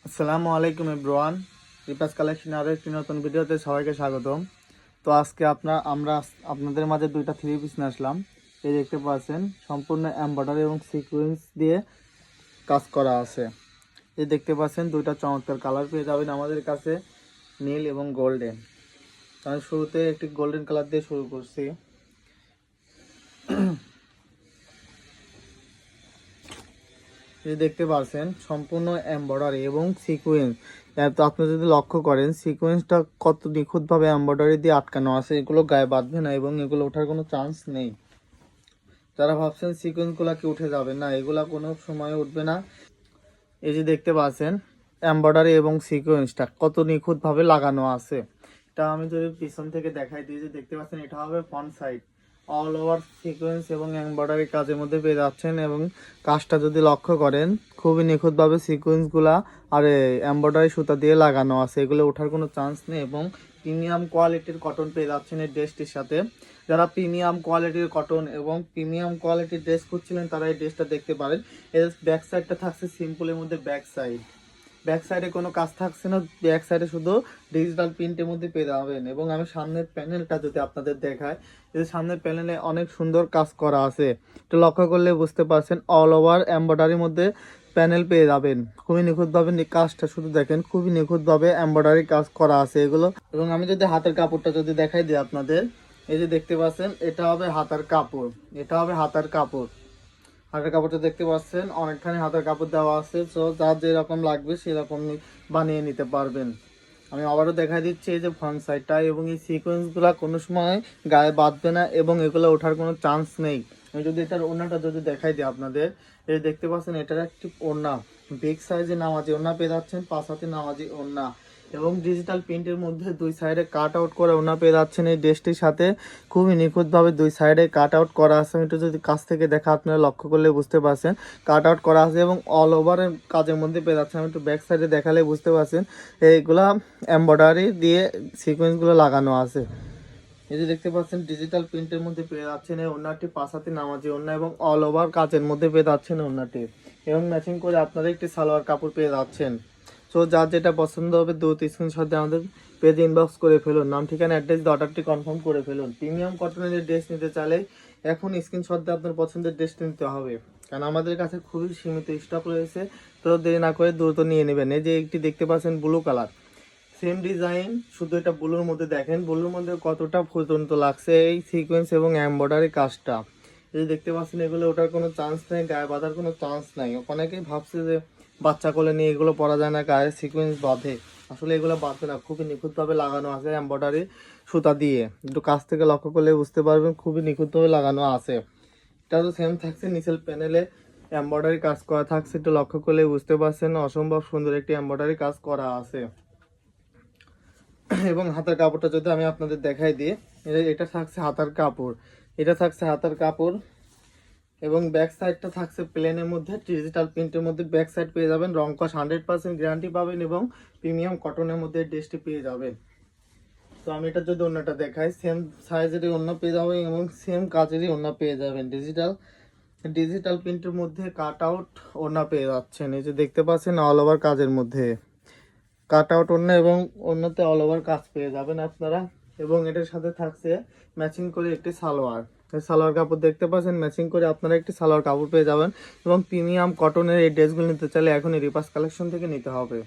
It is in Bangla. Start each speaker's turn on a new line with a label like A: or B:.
A: আসসালামু আলাইকুম এভরিওয়ান। রিপাস কালেকশন আরও একটি নতুন ভিডিওতে সবাইকে স্বাগতম। তো আজকে আমরা আপনাদের মাঝে দুইটা থ্রি পিস নিয়ে আসলাম। এই দেখতে পাচ্ছেন সম্পূর্ণ এমব্রয়ডারি এবং সিকোয়েন্স দিয়ে কাজ করা আছে। এই দেখতে পাচ্ছেন দুইটা চমৎকার কালার পেয়ে যাবেন আমাদের কাছে, নীল এবং গোল্ডেন। আমি শুরুতে একটি গোল্ডেন কালার দিয়ে শুরু করছি। এই দেখতে পাচ্ছেন সম্পূর্ণ এমব্রয়ডারি এবং সিকোয়েন্স। তো আপনি যদি লক্ষ্য করেন সিকোয়েন্সটা কত নিখুঁতভাবে এমব্রয়ডারি দিয়ে আটকানো আছে, এগুলো গায়ে বাঁধবে না এবং এগুলো ওঠার কোনো চান্স নেই। যারা ভাবছেন সিকোয়েন্সগুলো কি উঠে যাবে, না, এগুলা কোনো সময় উঠবে না। এই যে দেখতে পাচ্ছেন এমব্রয়ডারি এবং সিকোয়েন্সটা কত নিখুঁতভাবে লাগানো আছে। এটা আমি যদি পিছন থেকে দেখাই দিই, যে দেখতে পাচ্ছেন এটা হবে front side. All over sequence এবং এমব্রয়ডারি কাজের মধ্যে পেয়ে যাচ্ছেন এবং কাজটা যদি লক্ষ্য করেন খুবই নিখুঁতভাবে সিকোয়েন্সগুলা আর এমব্রয়ডারি সুতা দিয়ে লাগানো আছে, এগুলো ওঠার কোনো চান্স নেই এবং প্রিমিয়াম কোয়ালিটির কটন পেয়ে যাচ্ছেন এই ড্রেসটির সাথে। যারা প্রিমিয়াম কোয়ালিটির কটন এবং প্রিমিয়াম কোয়ালিটির ড্রেস খুঁজছিলেন তারা এই ড্রেসটা দেখতে পারেন। এর ব্যাক সাইডটা থাকছে সিম্পলের মধ্যে, ব্যাক সাইডে কোনো কাজ থাকছে না, ব্যাক সাইডে শুধু ডিজিটাল প্রিন্টের মধ্যে পেয়ে যাবেন। এবং আমি সামনের প্যানেলটা যদি আপনাদের দেখাই, এই সামনের প্যানেলে অনেক সুন্দর কাজ করা আছে, একটু লক্ষ্য করলে বুঝতে পারছেন অল ওভার এমব্রয়ডারির মধ্যে প্যানেল পেয়ে যাবেন। খুবই নিখুঁতভাবে কাজটা শুধু দেখেন, খুবই নিখুঁতভাবে এমব্রয়ডারি কাজ করা আছে এগুলো। এবং আমি যদি হাতের কাপড়টা যদি দেখাই দিই আপনাদের, এই যে দেখতে পাচ্ছেন এটা হবে হাতার কাপড়, এটা হবে হাতার কাপড়। হাতের কাপড়টা দেখতে পাচ্ছেন অনেকখানি হাতের কাপড় দেওয়া আছে, সো যার যেরকম লাগবে সেরকম বানিয়ে নিতে পারবেন। আমি আবারও দেখাই দিচ্ছি এই যে ফ্রন্ট সাইডটা, এবং এই সিকোয়েন্সগুলো কোনো সময় গায়ে বাঁধবে না এবং এগুলো ওঠার কোনো চান্স নেই। আমি যদি এটার ওড়নাটা যদি দেখাই দিই আপনাদের, এই দেখতে পাচ্ছেন এটার একটি ওড়না, বিগ সাইজে নামাজি ওড়না পেয়ে যাচ্ছেন, 5 হাতে নামাজি ওড়না এবং ডিজিটাল প্রিন্টের মধ্যে দুই সাইডে কাট আউট করে ওড়না পেয়ে যাচ্ছেন। এই ড্রেসটির সাথে খুবই নিখুঁতভাবে দুই সাইডে কাট আউট করা আছে। আমি একটু যদি কাছ থেকে দেখা আপনারা লক্ষ্য করলে বুঝতে পারছেন কাট আউট করা আছে এবং অল ওভার কাজের মধ্যে পেয়ে যাচ্ছেন। আমি একটু ব্যাক সাইডে দেখালে বুঝতে পারছেন এইগুলা এমব্রয়ডারি দিয়ে সিকোয়েন্সগুলো লাগানো আছে। এই যে দেখতে পাচ্ছেন ডিজিটাল প্রিন্টের মধ্যে পেয়ে যাচ্ছেন এই ওড়নাটি, 5 হাতে নামাজি ওড়না এবং অল ওভার কাজের মধ্যে পেয়ে যাচ্ছেন ওড়নাটি, এবং ম্যাচিং করে আপনারা একটি সালোয়ার কাপড় পেয়ে যাচ্ছেন। সো যার যেটা পছন্দ হবে দ্রুত স্ক্রিনশট দিয়ে আমাদের পেজে ইনবক্স করে ফেলুন, নাম ঠিকানা অ্যাড্রেস দিয়ে অর্ডারটি কনফার্ম করে ফেলুন। প্রিমিয়াম কটনের ড্রেস নিতে চাইলে এখন স্ক্রিনশট দিয়ে আপনার পছন্দের ড্রেসটি নিতে হবে, কারণ আমাদের কাছে খুবই সীমিত স্টক রয়েছে। তো দেরি না করে দ্রুত নিয়ে নেবেন। এই যে একটি দেখতে পাচ্ছেন ব্লু কালার, সেম ডিজাইন, শুধু এটা ব্লুর মধ্যে দেখেন ব্লুর মধ্যে কতটা পর্যন্ত লাগছে এই সিকোয়েন্স এবং এমব্রয়ডারি কাজটা। এই যে দেখতে পাচ্ছেন এগুলো ওঠার কোনো চান্স নেই, গায়ে বাঁধার কোনো চান্স নাই। অনেকেই ভাবছে যে বাচ্চা কোলে নিয়ে এগুলো পরা যায় না, গায়ে সিকোয়েন্স বাঁধে, আসলে এগুলো বাঁধে না, খুবই নিখুঁতভাবে লাগানো আছে এমব্রয়ডারি সুতা দিয়ে। একটু কাছ থেকে লক্ষ্য করলে বুঝতে পারবেন খুবই নিখুঁতভাবে লাগানো আছে। এটা তো সেম থাকছে, নিচের প্যানেলে এমব্রয়ডারি কাজ করা থাকছে, একটু লক্ষ্য করলে বুঝতে পারছেন অসম্ভব সুন্দর একটি এমব্রয়ডারি কাজ করা আছে। এবং হাতের কাপড়টা যদি আমি আপনাদের দেখাই দিই, এটা থাকছে হাতার কাপড়, এটা থাকছে হাতার কাপড় এবং ব্যাক সাইডটা থাকছে প্লেনের মধ্যে ডিজিটাল প্রিন্টের মধ্যে। ব্যাক সাইড পেয়ে যাবেন রং কস 100% গ্যারান্টি পাবেন এবং প্রিমিয়াম কটনের মধ্যে ড্রেসটি পেয়ে যাবেন। তো আমি এটা যদি অন্যটা দেখাই, সেম সাইজেরই অন্য পেয়ে যাবেন এবং সেম কাজেরই অন্য পেয়ে যাবেন। ডিজিটাল প্রিন্টের মধ্যে কাট আউট ওড়না পেয়ে যাচ্ছেন। এই যে দেখতে পাচ্ছেন অল ওভার কাজের মধ্যে কাট আউট ওড়না এবং অন্যতে অল ওভার কাজ পেয়ে যাবেন আপনারা। এবং এটার সাথে থাকছে ম্যাচিং করে একটি সালোয়ার, সালোয়ার কাপড় দেখতে পাচ্ছেন, ম্যাচিং করে আপনারা একটি সালোয়ার কাপড় পেয়ে যাবেন। এবং প্রিমিয়াম কটনের এই ড্রেসগুলো নিতে চাইলে এখনই রিপাস কালেকশন থেকে নিতে হবে।